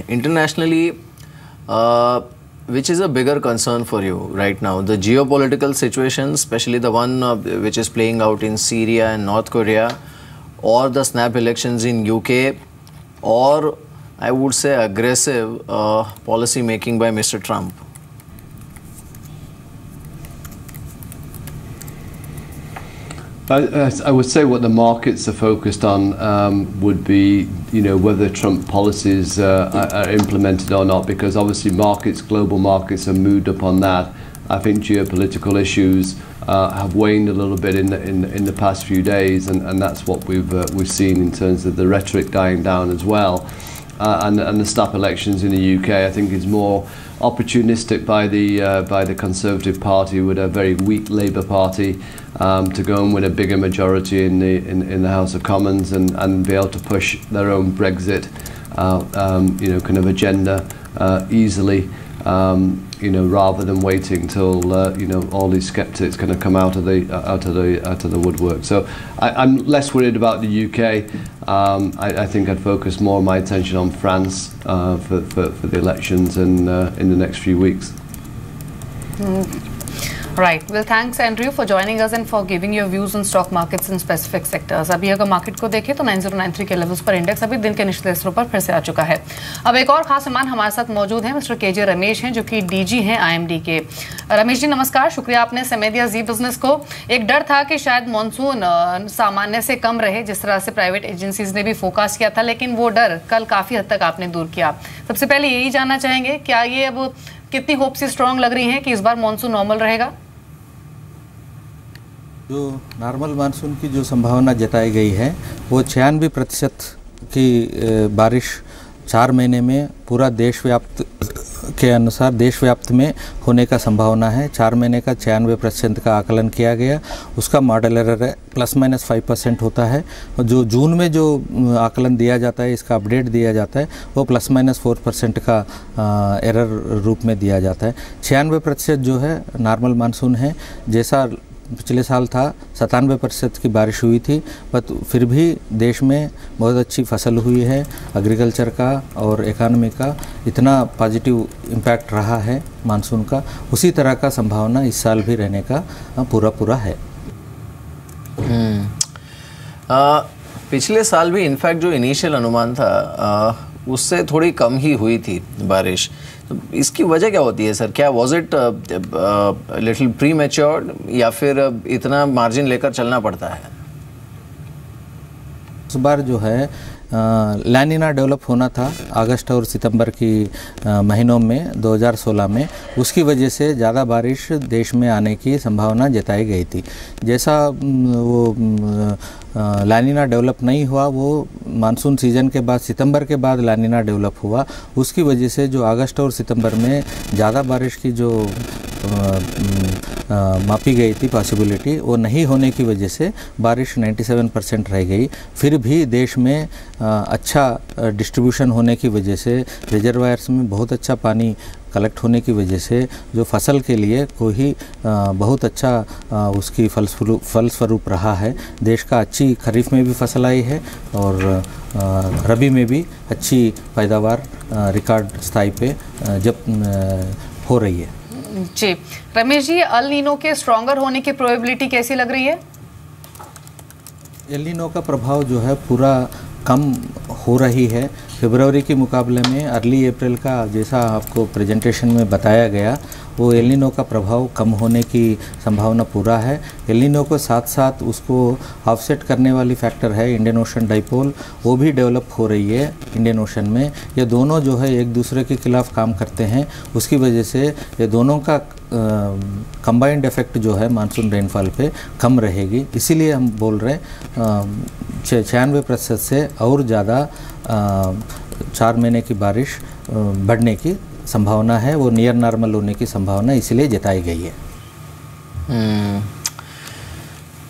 internationally, which is a bigger concern for you right now? The geopolitical situation, especially the one which is playing out in Syria and North Korea, or the snap elections in UK, or I would say aggressive policy making by Mr. Trump? I would say what the markets are focused on would be, whether Trump policies are implemented or not, because obviously global markets are moved upon that. I think geopolitical issues have waned a little bit in the past few days, and that's what we've seen in terms of the rhetoric dying down as well. And the snap elections in the UK, I think, is more opportunistic by the Conservative Party, with a very weak Labour Party, to go and win a bigger majority in the House of Commons and be able to push their own Brexit kind of agenda easily, rather than waiting till all these skeptics kind of come out of the woodwork. So I'm less worried about the UK. I think I'd focus more of my attention on France for the elections in the next few weeks. Right. Well, thanks Andrew for joining us and for giving your views on stock markets in specific sectors. अभी अगर market को देखें तो 9093 के levels पर index अभी दिन के निचले स्तरों पर फिर से आ चुका है। अब एक और खास मेहमान हमारे साथ मौजूद हैं, मिस्टर केजे रमेश हैं, जो कि डीजी हैं आईएमडी के। रमेश जी नमस्कार, शुक्रिया आपने समय दिया जी बिजनेस को। एक डर था कि शायद मॉनसून सामान्य से कम रहे, जिस तरह से प्राइवेट एजेंसीज ने भी फोकस किया था, लेकिन वो डर कल काफी हद तक आपने दूर किया। सबसे पहले यही जानना चाहेंगे, क्या ये अब कितनी होप से स्ट्रांग लग रही है कि इस बार मॉनसून नॉर्मल रहेगा? जो नॉर्मल मानसून की जो संभावना जताई गई है वो 96% की बारिश 4 महीने में पूरा देशव्याप्त के अनुसार देशव्याप्त में होने का संभावना है। 4 महीने का 96% का आकलन किया गया, उसका मॉडल एरर है ±5% होता है। और जो जून में जो आकलन दिया जाता है, इसका अपडेट दिया जाता है, वो ±4% का एरर रूप में दिया जाता है। 96% जो है नॉर्मल मानसून है, जैसा पिछले साल था 97% की बारिश हुई थी, बट फिर भी देश में बहुत अच्छी फसल हुई है। एग्रीकल्चर का और इकानमी का इतना पॉजिटिव इम्पैक्ट रहा है मानसून का, उसी तरह का संभावना इस साल भी रहने का पूरा है। पिछले साल भी इनफैक्ट जो इनिशियल अनुमान था उससे थोड़ी कम ही हुई थी बारिश, तो इसकी वजह क्या होती है सर? क्या was it little pre matured या फिर इतना मार्जिन लेकर चलना पड़ता है? इस बार जो है लानिना डेवलप होना था अगस्त और सितंबर की महीनों में 2016 में, उसकी वजह से ज़्यादा बारिश देश में आने की संभावना जताई गई थी। जैसा वो लानिना डेवलप नहीं हुआ, वो मानसून सीजन के बाद सितंबर के बाद लानिना डेवलप हुआ, उसकी वजह से जो अगस्त और सितंबर में ज़्यादा बारिश की जो मापी गई थी पॉसिबिलिटी, वो नहीं होने की वजह से बारिश 97% रह गई। फिर भी देश में अच्छा डिस्ट्रीब्यूशन होने की वजह से, रिजर्वायर्स में बहुत अच्छा पानी कलेक्ट होने की वजह से जो फसल के लिए कोई बहुत अच्छा उसकी फलस्वरूप रहा है। देश का अच्छी खरीफ में भी फसल आई है और रबी में भी अच्छी पैदावार रिकॉर्ड स्थाई पे जब हो रही है। जी रमेश जी, अल नीनो के स्ट्रॉन्गर होने की प्रोबेबिलिटी कैसी लग रही है? एल नीनो का प्रभाव जो है पूरा कम हो रही है। फरवरी के मुकाबले में अर्ली अप्रैल का जैसा आपको प्रेजेंटेशन में बताया गया, वो एल नीनो का प्रभाव कम होने की संभावना पूरा है। एल नीनो को साथ साथ उसको ऑफसेट करने वाली फैक्टर है इंडियन ओशन डाइपोल, वो भी डेवलप हो रही है इंडियन ओशन में। ये दोनों जो है एक दूसरे के खिलाफ काम करते हैं, उसकी वजह से ये दोनों का कंबाइंड इफेक्ट जो है मानसून रेनफॉल पे कम रहेगी। इसीलिए हम बोल रहे हैं 96% से और ज़्यादा 4 महीने की बारिश बढ़ने की संभावना है, वो नियर नॉर्मल होने की संभावना इसलिए जताई गई है।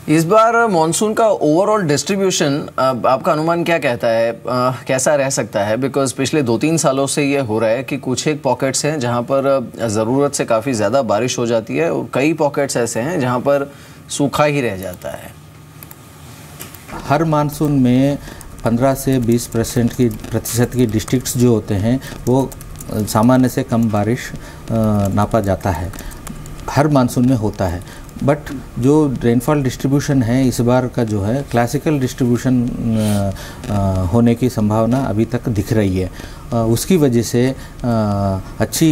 इस बार मॉनसून का ओवरऑल डिस्ट्रीब्यूशन आपका अनुमान क्या कहता है, कैसा रह सकता है? बिकॉज पिछले 2-3 सालों से ये हो रहा है कि कुछ एक पॉकेट्स हैं जहां पर ज़रूरत से काफ़ी ज़्यादा बारिश हो जाती है और कई पॉकेट्स ऐसे हैं जहां पर सूखा ही रह जाता है। हर मानसून में 15 से 20% प्रतिशत की डिस्ट्रिक्ट्स जो होते हैं वो सामान्य से कम बारिश नापा जाता है, हर मानसून में होता है। बट जो रेनफॉल डिस्ट्रीब्यूशन है इस बार का जो है क्लासिकल डिस्ट्रीब्यूशन होने की संभावना अभी तक दिख रही है। उसकी वजह से अच्छी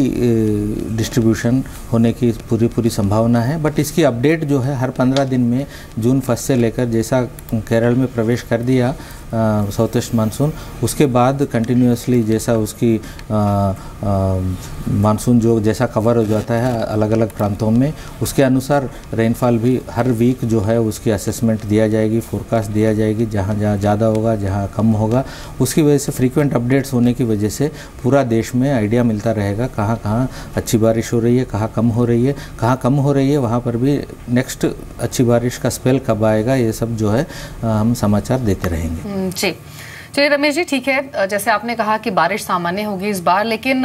डिस्ट्रीब्यूशन होने की पूरी संभावना है। बट इसकी अपडेट जो है हर 15 दिन में जून 1 से लेकर जैसा केरल में प्रवेश कर दिया साउथ वेस्ट मानसून, उसके बाद कंटिन्यूसली जैसा उसकी मानसून जो जैसा कवर हो जाता है अलग अलग प्रांतों में, उसके अनुसार रेनफॉल भी हर वीक जो है उसकी असेसमेंट दिया जाएगी, फोरकास्ट दिया जाएगी, जहाँ ज़्यादा होगा जहाँ कम होगा। उसकी वजह से फ्रीक्वेंट अपडेट्स होने की वजह से पूरा देश में आइडिया मिलता रहेगा कहाँ कहाँ अच्छी बारिश हो रही है, कहाँ कम हो रही है, कहाँ कम हो रही है वहाँ पर भी नेक्स्ट अच्छी बारिश का स्पेल कब आएगा, ये सब जो है हम समाचार देते रहेंगे। जी चलिए रमेश जी, ठीक है, जैसे आपने कहा कि बारिश सामान्य होगी इस बार, लेकिन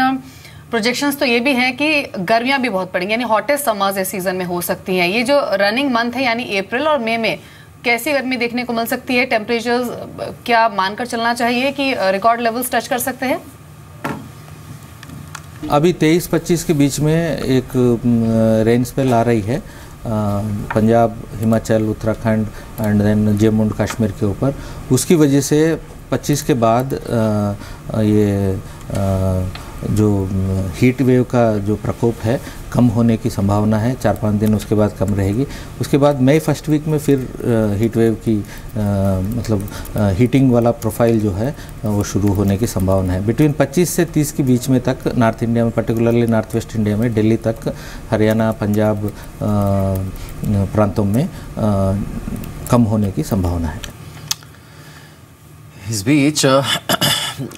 प्रोजेक्शंस तो ये भी हैं कि गर्मियां भी बहुत पड़ेंगी, यानी हॉटेस्ट समर्स इस सीजन में हो सकती हैं। ये जो रनिंग मंथ है यानी अप्रैल और मई में कैसी गर्मी देखने को मिल सकती है? टेम्परेचर्स क्या मानकर चलना चाहिए कि रिकॉर्ड लेवल्स टच कर सकते हैं? अभी 23-25 के बीच में एक रेन स्पेल आ रही है Punjab, Himachal, Uttarakhand and then Jammu and Kashmir के ऊपर। उसकी वजह से 25 के बाद ये जो हीट वेव का जो प्रकोप है कम होने की संभावना है, 4-5 दिन उसके बाद कम रहेगी। उसके बाद मई फर्स्ट वीक में फिर हीट वेव की मतलब हीटिंग वाला प्रोफाइल जो है वो शुरू होने की संभावना है। बिटवीन 25 से 30 के बीच में तक नॉर्थ इंडिया में, पर्टिकुलरली नॉर्थ वेस्ट इंडिया में, दिल्ली तक, हरियाणा, पंजाब प्रांतों में कम होने की संभावना है। इस बीच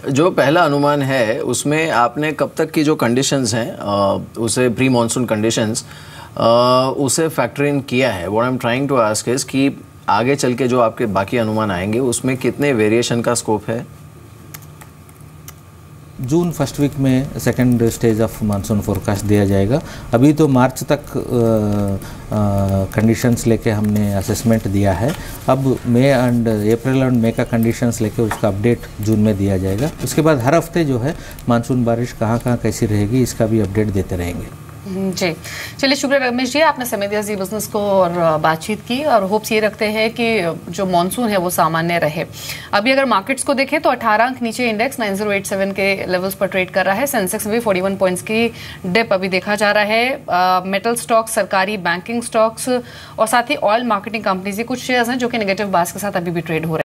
जो पहला अनुमान है उसमें आपने कब तक की जो कंडीशंस हैं उसे प्री मॉनसून कंडीशंस उसे फैक्टर इन किया है? What I am trying to ask is कि आगे चल के जो आपके बाकी अनुमान आएंगे उसमें कितने वेरिएशन का स्कोप है? जून फर्स्ट वीक में second stage of monsoon forecast दिया जाएगा। अभी तो मार्च तक कंडीशंस लेके हमने असेसमेंट दिया है। अब मई एंड अप्रैल एंड मई का कंडीशंस लेके उसका अपडेट जून में दिया जाएगा। उसके बाद हर हफ्ते जो है मानसून बारिश कहाँ कहाँ कैसी रहेगी इसका भी अपडेट देते रहेंगे। जी चलिए, शुक्रिया रमेश जी, आपने समय दिया जी बिजनेस को और बातचीत की, और होप्स ये रखते हैं कि जो मॉनसून है वो सामान्य रहे। अभी अगर मार्केट्स को देखें तो 18 अंक नीचे इंडेक्स 9087 के लेवल्स पर ट्रेड कर रहा है। सेंसेक्स में भी 41 पॉइंट्स की डिप अभी देखा जा रहा है। मेटल स्टॉक्स, सरकारी बैंकिंग स्टॉक्स और साथ ही ऑयल मार्केटिंग कंपनीज, ये कुछ शेयर्स हैं जो कि नेगेटिव बास के साथ अभी भी ट्रेड हो रहे हैं।